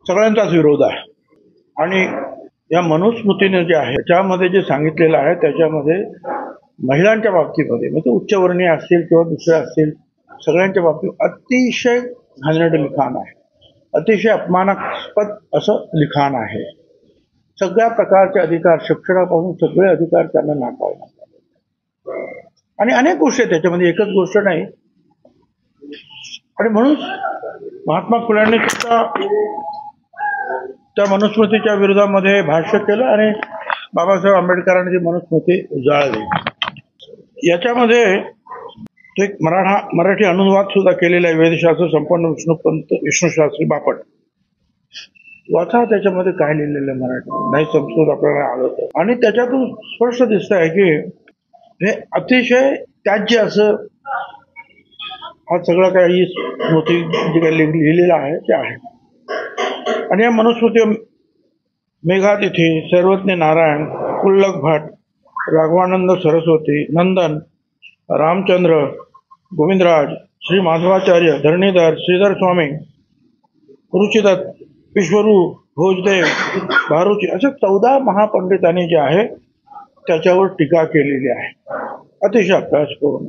सगळ्यांचाच विरोध आहे. आणि या मनुस्मृतीने जे आहे त्याच्यामध्ये जे सांगितलेलं आहे त्याच्यामध्ये महिलांच्या बाबतीमध्ये म्हणजे उच्चवर्णीय असतील किंवा दुसरे असतील सगळ्यांच्या बाबतीत अतिशय घाणेरडं लिखाण आहे, अतिशय अपमानास्पद असं लिखाण आहे. सगळ्या प्रकारचे अधिकार, शिक्षणापासून सगळे अधिकार त्यांना नाकारले आणि अनेक गोष्टी आहेत त्याच्यामध्ये, एकच गोष्ट नाही. आणि म्हणून महात्मा फुल्यांनी सुद्धा त्या मनुस्मृतीच्या विरोधामध्ये भाष्य केलं आणि बाबासाहेब आंबेडकरांनी ती मनुस्मृती उजाळली. याच्यामध्ये एक मराठी अनुवाद सुद्धा केलेला आहे, वेदशास्त्र संपन्न विष्णुशास्त्री बापट. वाचा त्याच्यामध्ये काय लिहिलेलं आहे मराठी, नाही संस्कृत आपल्याला आवडतं. आणि त्याच्यातून स्पष्ट दिसत आहे की हे अतिशय त्याज्य असं हा सगळं काही स्मृती जे काही लिहिलेलं आहे ते आहे. आणि या मनुस्मृती मेघातिथी, सर्वज्ञ नारायण, कुल्लक भट, राघवानंद सरस्वती, नंदन, रामचंद्र, गोविंदराज, श्री माधवाचार्य, धरणीधर, श्रीधर स्वामी, रुचिदत्त, विश्वरू, भोजदेव, भारूची अशा 14 महापंडितांनी जे आहे त्याच्यावर टीका केलेली आहे, अतिशय अभ्यासपूर्ण.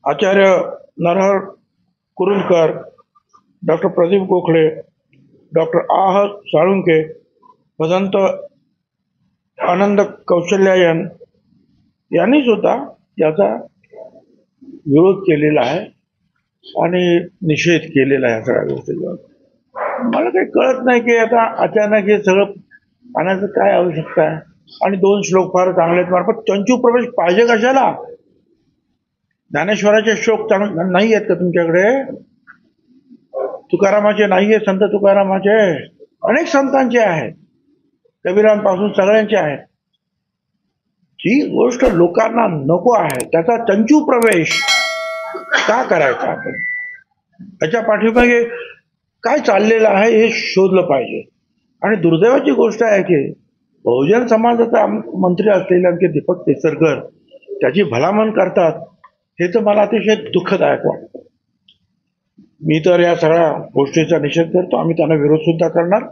आचार्य नरहर कुरुंदकर, डॉक्टर प्रदीप गोखले, डॉक्टर आह साळुंके, भदंत आनंद कौशल्यायन यांनी सुद्धा याचा विरोध केलेला आहे आणि निषेध केलेला आहे सगळ्या गोष्टींवर. मला काही कळत नाही की आता अचानक हे सगळं पाण्याचं काय आवश्यकता आहे. आणि 2 श्लोक फार चांगले आहेत मार्फत चंचू प्रवेश पाहिजे कशाला. ज्ञानेश्वराचे श्लोक नाही आहेत का तुमच्याकडे? तुकारामाचे नाही आहेत, संत तुकारामाचे अनेक संतांचे आहेत, कबीरांपासून सगळ्यांचे आहेत. जी गोष्ट लोकांना नको आहे त्याचा चंचू प्रवेश का करायचा आपण? याच्या पाठीमागे काय चाललेलं आहे हे शोधलं पाहिजे. आणि दुर्दैवाची गोष्ट आहे की बहुजन समाजाचा मंत्री असलेले आमचे दीपक केसरकर त्याची भलामण करतात, हे तर मला अतिशय दुःखदायक वाटतं. मी तर या सगळ्या गोष्टीचा निषेध करतो. आम्ही त्यांना विरोध सुद्धा करणार.